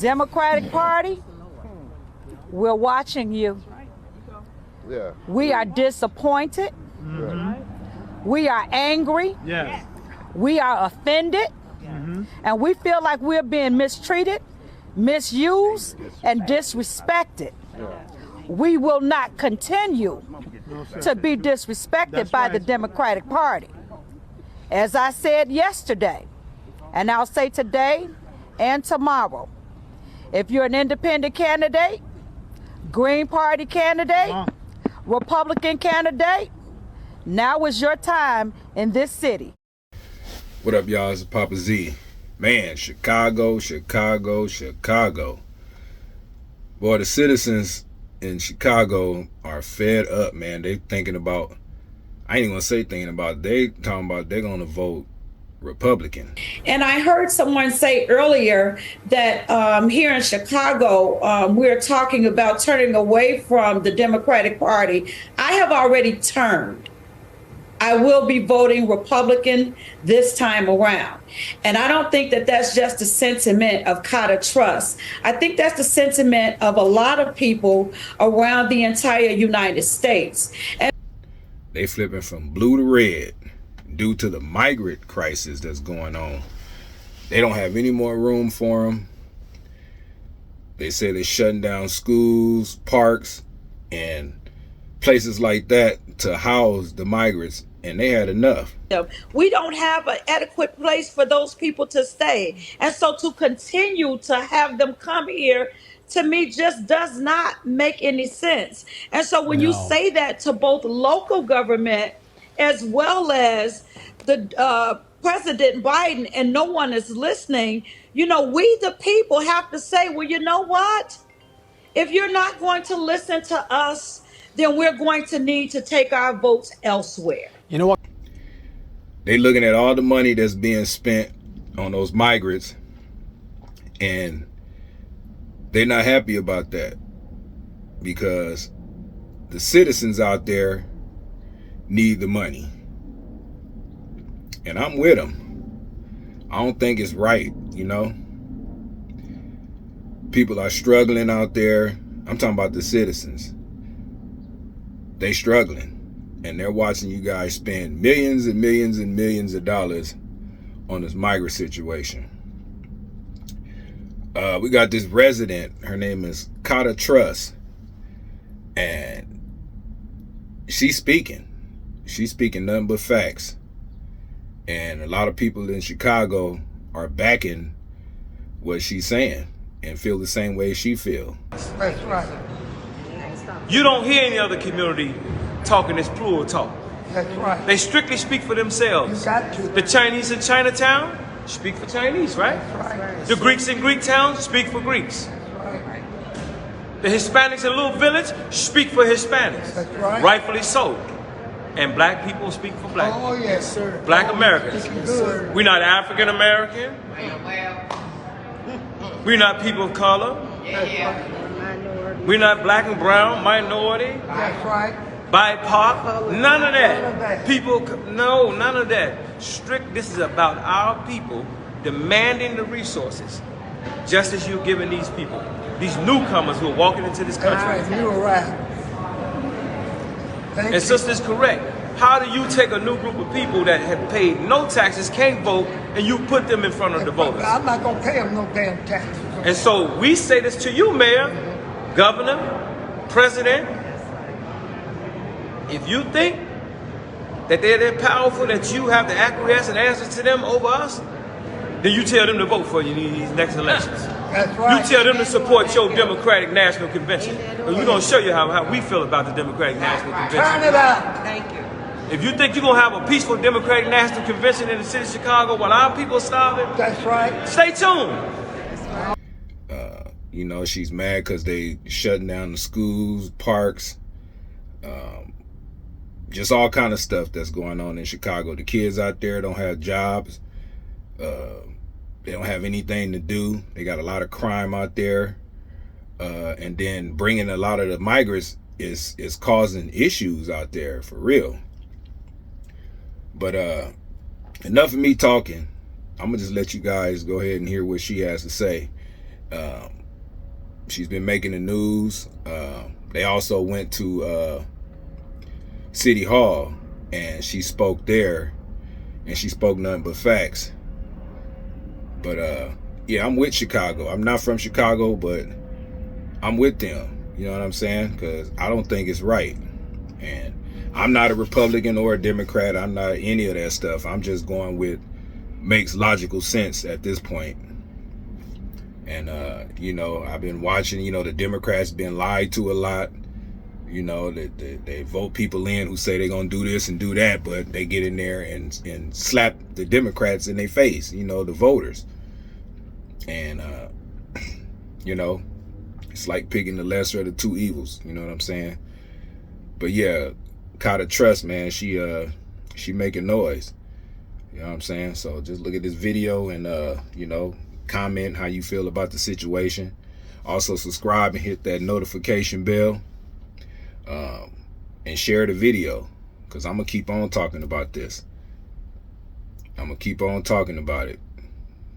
Democratic Party, we're watching you. Yeah. We are disappointed. We are angry. Yes. We are offended. And we feel like we're being mistreated, misused, and disrespected. We will not continue to be disrespected by the Democratic Party. As I said yesterday, and I'll say today and tomorrow, if you're an independent candidate, Green Party candidate, Republican candidate, now is your time in this city. What up, y'all? It's Papa Z. Man, Chicago. Boy, the citizens in Chicago are fed up, man. They thinking about, I ain't gonna say thinking about, they talking about they're gonna vote Republican. And I heard someone say earlier that here in Chicago, we're talking about turning away from the Democratic Party. I have already turned. I will be voting Republican this time around. And I don't think that that's just a sentiment of Carter Trust. I think that's the sentiment of a lot of people around the entire United States. And they flipping from blue to red due to the migrant crisis that's going on. They don't have any more room for them. They say they're shutting down schools, parks, and places like that to house the migrants, and they had enough. We don't have an adequate place for those people to stay. And so to continue to have them come here, to me, just does not make any sense. And so when you say that to both local government as well as the President Biden, and no one is listening, you know, we the people have to say, well, you know what? If you're not going to listen to us, then we're going to need to take our votes elsewhere. You know what? They looking at all the money that's being spent on those migrants, and they're not happy about that because the citizens out there need the money. And I'm with them. I don't think it's right, you know? People are struggling out there. I'm talking about the citizens. They struggling, and they're watching you guys spend millions and millions and millions of dollars on this migrant situation. We got this resident, her name is Carter Trust, and she's speaking nothing but facts. And a lot of people in Chicago are backing what she's saying and feel the same way she feel. That's right. You don't hear any other community talking this plural talk. That's right. They strictly speak for themselves. You got to. The Chinese in Chinatown speak for Chinese, right? That's right. The Greeks in Greek town speak for Greeks. That's right. The Hispanics in Little Village speak for Hispanics. That's right. Rightfully so. And black people speak for black people. Oh, yes, sir. Black Americans. Yes, sir. We're not African American. We're not people of color. We're not black and brown, minority, That's right. BIPOC, none of that. None of that. People, no, none of that. This is about our people demanding the resources, just as you're giving these people, these newcomers who are walking into this That's country. right. You were right. Thank And you. sister's correct. How do you take a new group of people that have paid no taxes, can't vote, and you put them in front of the voters? I'm not going to pay them no damn taxes. And so we say this to you, Mayor, Governor, President. If you think that they're that powerful that you have to acquiesce and answer to them over us, then you tell them to vote for you in these next elections. That's right. You tell them to support your Democratic National Convention. And we're going to show you how we feel about the Democratic National Turn Convention. it out. Thank you. If you think you're going to have a peaceful Democratic National Convention in the city of Chicago while our people are starving, That's right. stay tuned. You know, she's mad because they shutting down the schools, parks, just all kind of stuff that's going on in Chicago. The kids out there don't have jobs. They don't have anything to do. They got a lot of crime out there. And then bringing a lot of the migrants is causing issues out there for real. But enough of me talking. I'm gonna just let you guys go ahead and hear what she has to say. She's been making the news. They also went to City Hall, and she spoke there, and she spoke nothing but facts. But yeah, I'm with Chicago. I'm not from Chicago, but I'm with them. You know what I'm saying? Because I don't think it's right. And I'm not a Republican or a Democrat. I'm not any of that stuff. I'm just going with makes logical sense at this point. And you know, I've been watching, you know, the Democrats been lied to a lot. You know, they vote people in who say they're gonna do this and do that, but they get in there and slap the Democrats in their face, you know, the voters. And you know, it's like picking the lesser of the two evils, you know what I'm saying? But yeah, Kata Trust, man, she making noise. You know what I'm saying? So just look at this video and you know, comment how you feel about the situation. Also subscribe and hit that notification bell. And share the video, because I'm gonna keep on talking about this. I'm gonna keep on talking about it,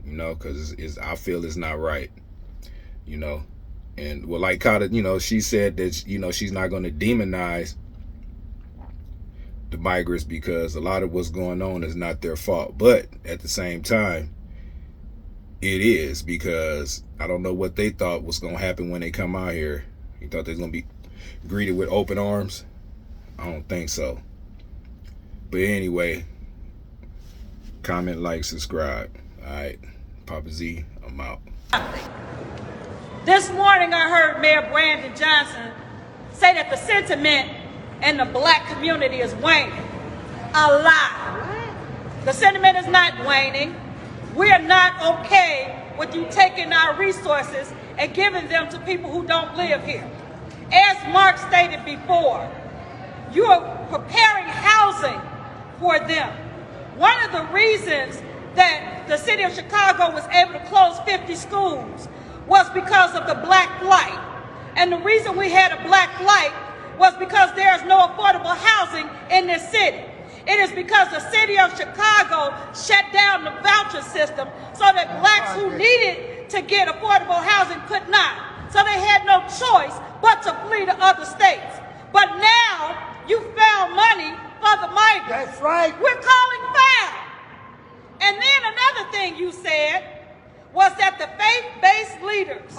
you know, because I feel it's not right, you know. And well, like Kata, you know, she said that, you know, she's not going to demonize the migrants because a lot of what's going on is not their fault. But at the same time, it is, because I don't know what they thought was going to happen when they come out here. You thought they was going to be greeted with open arms? I don't think so. But anyway, comment, like, subscribe. All right, Papa Z, I'm out. This morning I heard Mayor Brandon Johnson say that the sentiment in the black community is waning. A lie. The sentiment is not waning. We are not okay with you taking our resources and giving them to people who don't live here. As Mark stated before, you are preparing housing for them. One of the reasons that the city of Chicago was able to close 50 schools was because of the black flight. And the reason we had a black flight was because there is no affordable housing in this city. It is because the city of Chicago shut down the voucher system so that blacks who needed to get affordable housing could not. So they had no choice but to flee to other states. But now you found money for the migrants. That's right. We're calling foul. And then another thing you said was that the faith-based leaders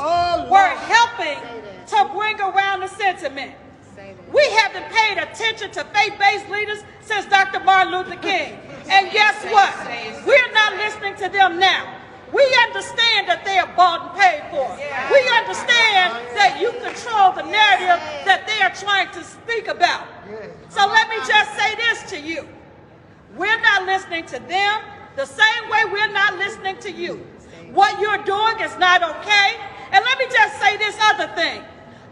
were helping to bring around the sentiment. We haven't paid attention to faith-based leaders since Dr. Martin Luther King. And guess what? We're not listening to them now. We understand that they are bought and paid for. We understand that you control the narrative that they are trying to speak about. So let me just say this to you. We're not listening to them the same way we're not listening to you. What you're doing is not okay. And let me just say this other thing.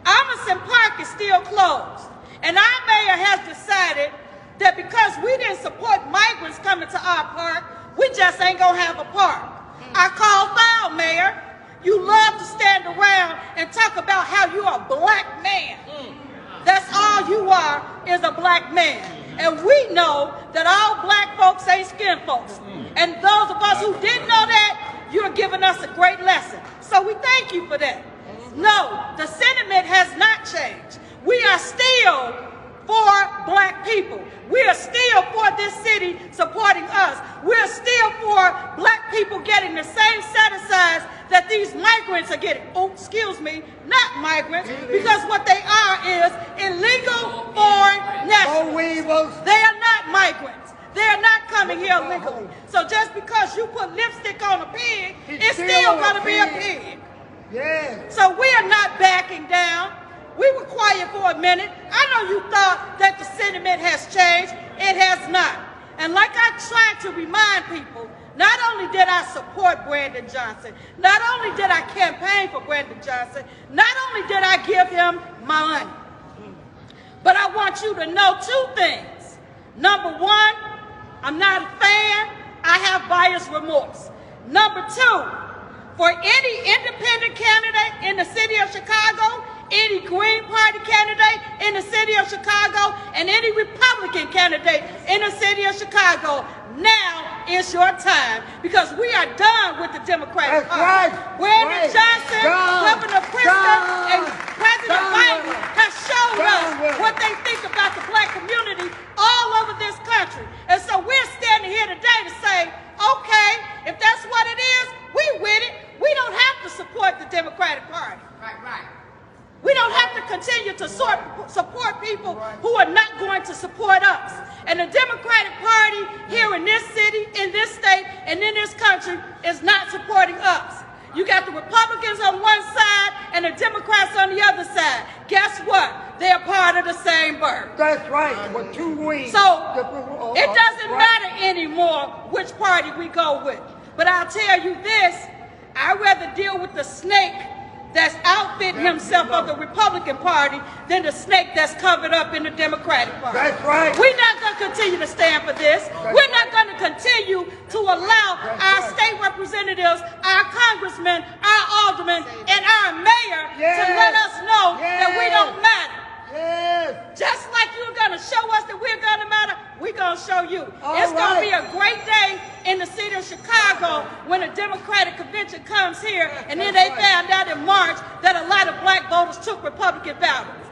Emerson Park is still closed. And our mayor has decided that because we didn't support migrants coming to our park, we just ain't gonna have a park. I call foul, Mayor. You love to stand around and talk about how you are a black man. That's all you are, is a black man. And we know that all black folks ain't skin folks. And those of us who didn't know that, you're giving us a great lesson. So we thank you for that. No, the sentiment has not changed. We are still for black people. We are still for this city supporting us. We're still for black people getting the same set asides that these migrants are getting. Oh, excuse me, not migrants, because what they are is illegal foreign nationals. They are not migrants. They are not coming here illegally. So just because you put lipstick on a pig, it's still going to be a pig. Yeah. So we are not backing down. We were quiet for a minute. I know you thought that the sentiment has changed. It has not. And like I tried to remind people, not only did I support Brandon Johnson, not only did I campaign for Brandon Johnson, not only did I give him my money, but I want you to know two things. Number one, I'm not a fan. I have buyer's remorse. Number two, for any independent candidate in the city of Chicago, any Green Party candidate in the city of Chicago, and any Republican candidate in the city of Chicago, now is your time, because we are done with the Democratic That's Party. right. Brandon Right. Johnson, Done. Governor Pritzker, and President Done Biden with it. have showed Done us with it. what they think about the black community all over this country. And so we're standing here today to say, okay, if that's what it is, we with it. We don't have to support the Democratic Party. Right. We don't have to continue to support people who are not going to support us. And the Democratic Party here in this city, in this state, and in this country is not supporting us. You got the Republicans on one side and the Democrats on the other side. Guess what? They're part of the same bird. That's right. With two wings. So it doesn't matter anymore which party we go with. But I'll tell you this, I'd rather deal with the snake that's outfitting himself of the Republican Party than the snake that's covered up in the Democratic Party. That's right. We're not going to continue to stand for this. We're not going to continue to allow our state representatives, our congressmen, our aldermen, and our mayor to let us know that we don't matter. Yes. Just like you're going to show us that we're going to matter, we're going to show you. All It's going to right. be a great day in the city of Chicago when the Democratic convention comes here, and then they found out in March that a lot of black voters took Republican ballots.